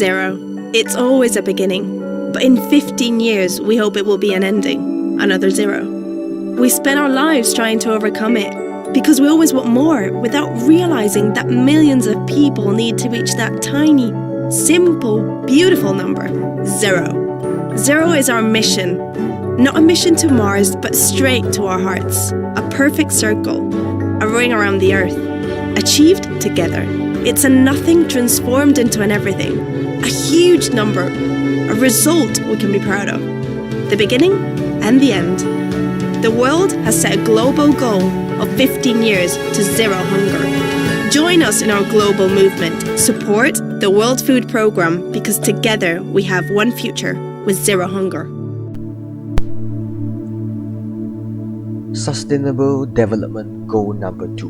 Zero. It's always a beginning. But in 15 years, we hope it will be an ending. Another zero. We spend our lives trying to overcome it because we always want more without realizing that millions of people need to reach that tiny, simple, beautiful number. Zero. Zero is our mission. Not a mission to Mars, but straight to our hearts. A perfect circle. A ring around the Earth. Achieved together. It's a nothing transformed into an everything. A huge number. A result we can be proud of. The beginning and the end. The world has set a global goal of 15 years to zero hunger. Join us in our global movement. Support the World Food Programme because together we have one future with zero hunger. Sustainable Development Goal number 2,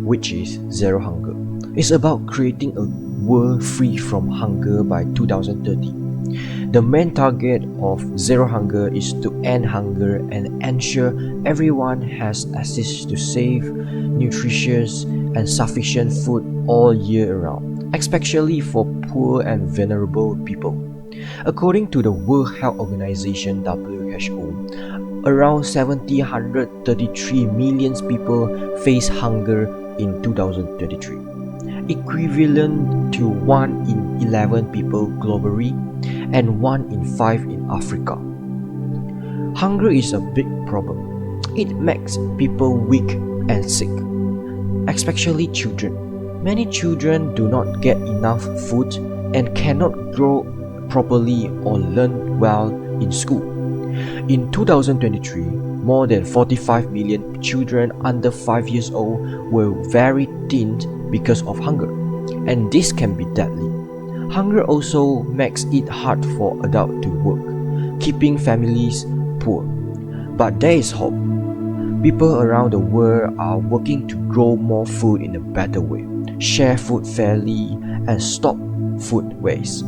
which is Zero Hunger, is about creating a world free from hunger by 2030. The main target of Zero Hunger is to end hunger and ensure everyone has access to safe, nutritious, and sufficient food all year round, especially for poor and vulnerable people. According to the World Health Organization WHO, around 733 million people face hunger in 2033, equivalent to 1 in 11 people globally and 1 in 5 in Africa. Hunger is a big problem. It makes people weak and sick, especially children. Many children do not get enough food and cannot grow properly or learn well in school. In 2023, more than 45 million children under 5 years old were very thin because of hunger, and this can be deadly. Hunger also makes it hard for adults to work, keeping families poor. But there is hope. People around the world are working to grow more food in a better way, share food fairly, and stop food waste.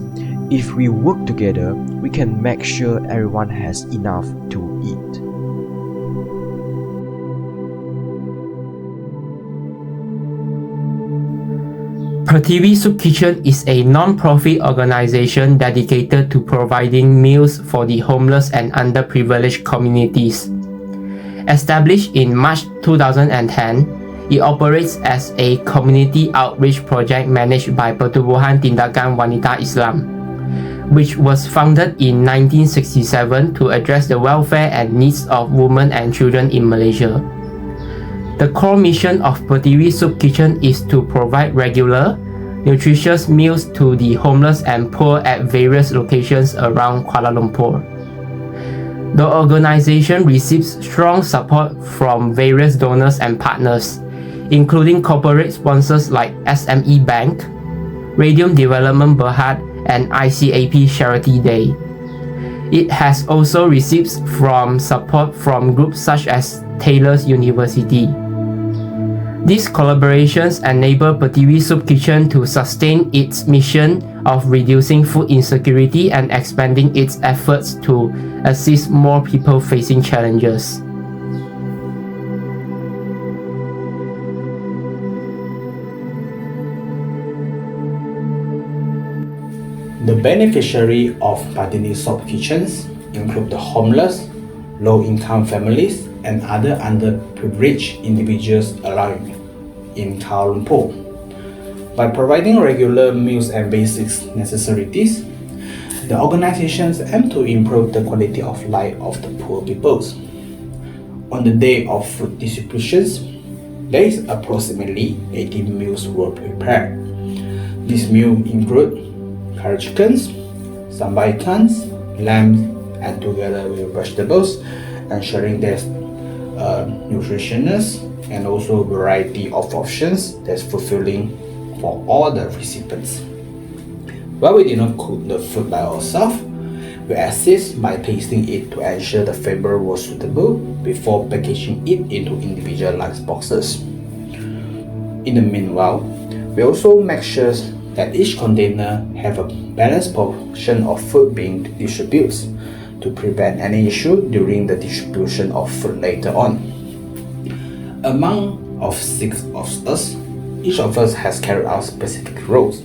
If we work together, we can make sure everyone has enough to eat. Prithvi Soup Kitchen is a non-profit organization dedicated to providing meals for the homeless and underprivileged communities. Established in March 2010, it operates as a community outreach project managed by Pertubuhan Tindakan Wanita Islam, which was founded in 1967 to address the welfare and needs of women and children in Malaysia. The core mission of Prithvi Soup Kitchen is to provide regular, nutritious meals to the homeless and poor at various locations around Kuala Lumpur. The organization receives strong support from various donors and partners, including corporate sponsors like SME Bank, Radium Development Berhad, and ICAP Charity Day. It has also received from support from groups such as Taylor's University. These collaborations enable Prithvi Soup Kitchen to sustain its mission of reducing food insecurity and expanding its efforts to assist more people facing challenges. The beneficiary of Prithvi Soup Kitchens include the homeless, low-income families, and other underprivileged individuals alive in Kuala Lumpur. By providing regular meals and basic necessities, the organizations aim to improve the quality of life of the poor peoples. On the day of food distributions, there is approximately 80 meals were prepared. These meals include curry chickens, sambal ikans, lamb, and together with vegetables, ensuring there's nutritious and also variety of options that's fulfilling for all the recipients. While we did not cook the food by ourselves, we assist by tasting it to ensure the flavor was suitable before packaging it into individual lunch boxes. In the meanwhile, we also make sure that each container have a balanced portion of food being distributed to prevent any issue during the distribution of food later on. Among of 6 of us, each of us has carried out specific roles.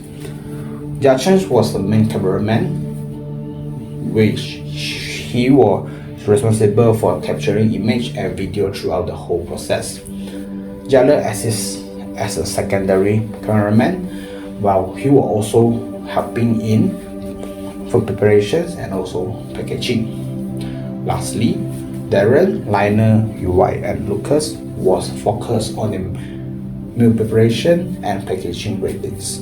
Jachan was the main cameraman, which he was responsible for capturing image and video throughout the whole process. Jale assists as a secondary cameraman, while he was also helping in food preparations and also packaging. Lastly, Darren, Liner, UI, and Lucas was focused on the meal preparation and packaging readiness.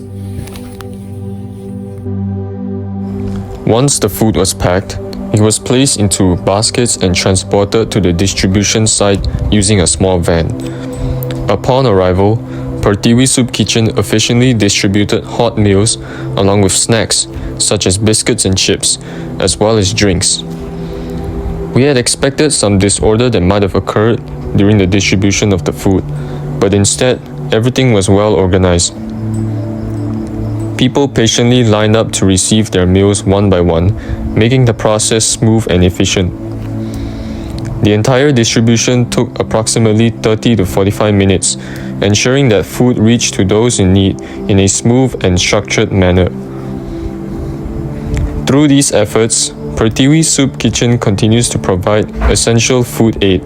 Once the food was packed, it was placed into baskets and transported to the distribution site using a small van. Upon arrival, Pertiwi Soup Kitchen efficiently distributed hot meals along with snacks such as biscuits and chips, as well as drinks. We had expected some disorder that might have occurred during the distribution of the food, but instead, everything was well organized. People patiently lined up to receive their meals one by one, making the process smooth and efficient. The entire distribution took approximately 30 to 45 minutes, ensuring that food reached to those in need in a smooth and structured manner. Through these efforts, Pertiwi Soup Kitchen continues to provide essential food aid,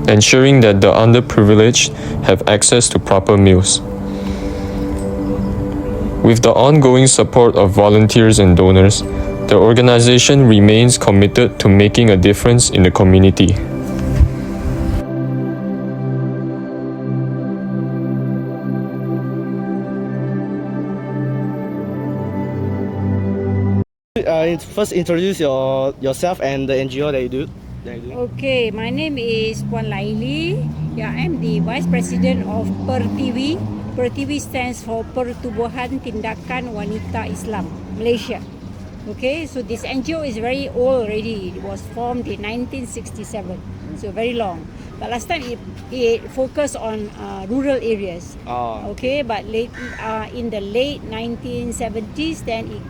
ensuring that the underprivileged have access to proper meals. With the ongoing support of volunteers and donors, the organization remains committed to making a difference in the community. First introduce yourself and the NGO that you do. Okay, my name is Puan Laili. Yeah, I'm the Vice President of Pertiwi. Pertiwi stands for Pertubuhan Tindakan Wanita Islam, Malaysia. Okay, so this NGO is very old already. It was formed in 1967, so very long. But last time it focused on rural areas. Okay, but in the late 1970s, then it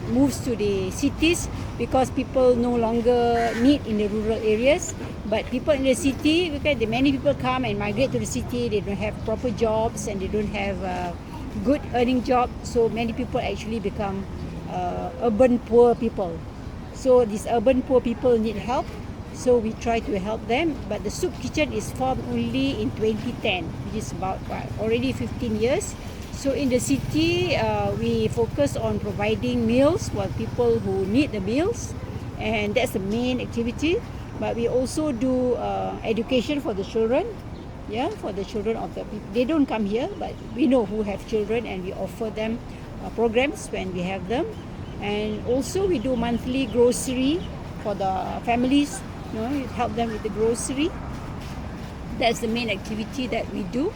moves to the cities because people no longer need in the rural areas. But people in the city, because many people come and migrate to the city, they don't have proper jobs and they don't have good earning jobs. So many people actually become urban poor people. So these urban poor people need help. So we try to help them. But the soup kitchen is formed only in 2010, which is about already 15 years. So in the city, we focus on providing meals for people who need the meals, and that's the main activity. But we also do education for the children, for the children of the people. They don't come here, but we know who have children, and we offer them programs when we have them. And also we do monthly grocery for the families. Help them with the grocery. That's the main activity that we do.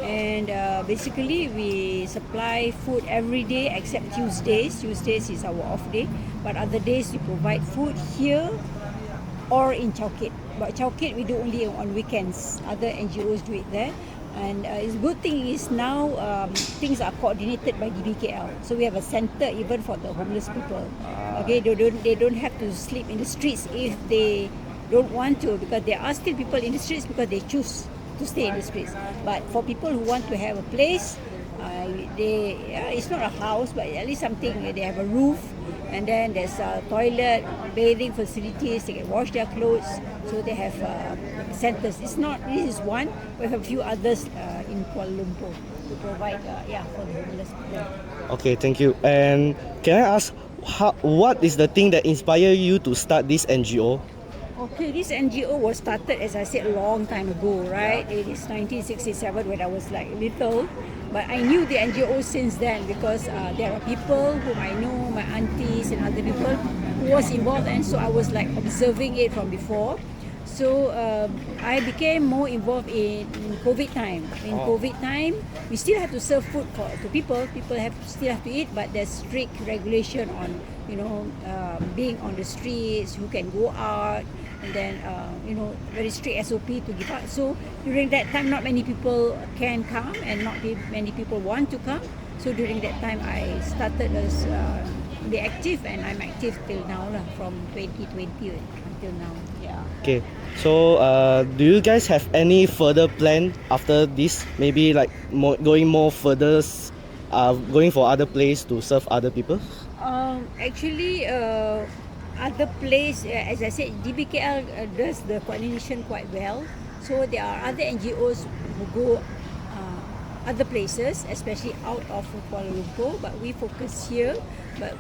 And basically we supply food every day except Tuesdays. Tuesdays is our off day, but other days we provide food here or in Chowkit. But Chowkit we do only on weekends. Other NGOs do it there. And the good thing is now things are coordinated by DBKL. So we have a center even for the homeless people. Okay, they don't have to sleep in the streets if they don't want to, because there are still people in the streets because they choose to stay in the streets. But for people who want to have a place, it's not a house, but at least something. They have a roof, and then there's a toilet, bathing facilities. They can wash their clothes. So they have centers. This is one. We have a few others in Kuala Lumpur to provide for the homeless people. Okay, thank you. And can I ask, what is the thing that inspired you to start this NGO? Okay, this NGO was started, as I said, a long time ago, right? It is 1967 when I was like little. But I knew the NGO since then because there are people whom I know, my aunties and other people who was involved, and so I was like observing it from before. So I became more involved in COVID time. In COVID time, we still have to serve food to people. People still have to eat, but there's strict regulation on being on the streets, who can go out, and then very strict SOP to give out. So during that time, not many people can come, and not many people want to come. So during that time, I started as be active, and I'm active till now from 2020 until now. Yeah. Okay, so do you guys have any further plan after this? Maybe like going more further going for other place to serve other people? Actually, other place, as I said, DBKL does the coordination quite well. So there are other NGOs who go other places, especially out of Kuala Lumpur, but we focus here. But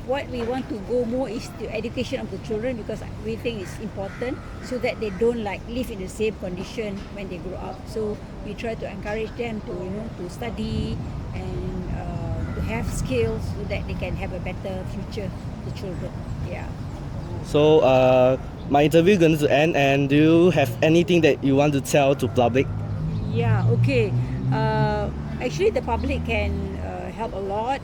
what we want to go more is the education of the children, because we think it's important so that they don't like live in the same condition when they grow up. So we try to encourage them to to study and to have skills so that they can have a better future, the children. Yeah. So my interview going to end, and do you have anything that you want to tell to public? Yeah, okay. Actually, the public can help a lot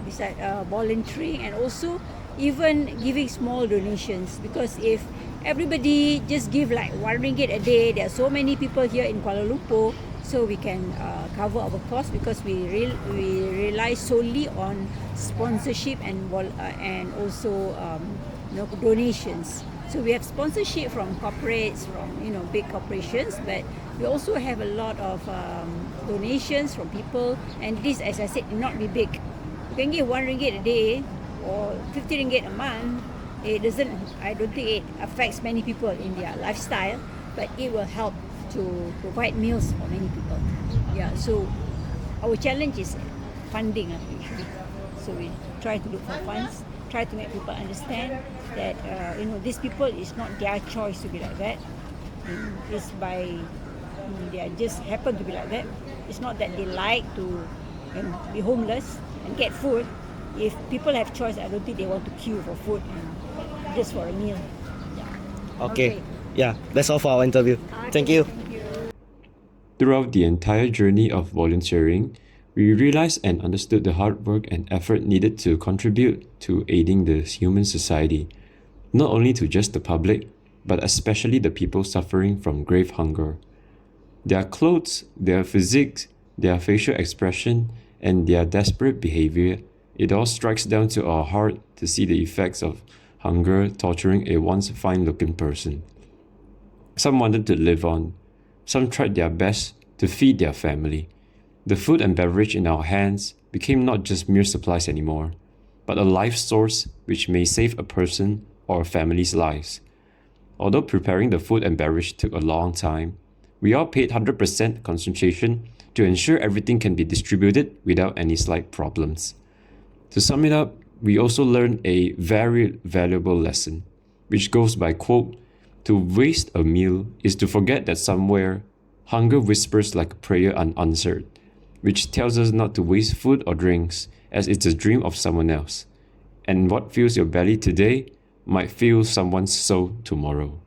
besides volunteering, and also even giving small donations, because if everybody just give like RM1 a day, there are so many people here in Kuala Lumpur, so we can cover our costs, because we rely solely on sponsorship and also donations. So we have sponsorship from corporates, from big corporations, but we also have a lot of donations from people. And this, as I said, not be big. You can give RM1 a day or RM50 a month. It doesn't. I don't think it affects many people in their lifestyle, but it will help to provide meals for many people. Yeah. So our challenge is funding actually. So we try to look for funds, try to make people understand that these people, it's not their choice to be like that. It's by they just happen to be like that. It's not that they like to be homeless and get food. If people have choice, I don't think they want to queue for food and just for a meal. Yeah. Okay. Yeah, that's all for our interview. Thank you. Throughout the entire journey of volunteering, we realized and understood the hard work and effort needed to contribute to aiding the human society, not only to just the public, but especially the people suffering from grave hunger. Their clothes, their physiques, their facial expression, and their desperate behavior, it all strikes down to our heart to see the effects of hunger torturing a once fine-looking person. Some wanted to live on. Some tried their best to feed their family. The food and beverage in our hands became not just mere supplies anymore, but a life source which may save a person or a family's lives. Although preparing the food and beverage took a long time, we all paid 100% concentration to ensure everything can be distributed without any slight problems. To sum it up, we also learned a very valuable lesson, which goes by quote, "To waste a meal is to forget that somewhere hunger whispers like a prayer unanswered," which tells us not to waste food or drinks, as it's a dream of someone else. And what fills your belly today might fill someone's soul tomorrow.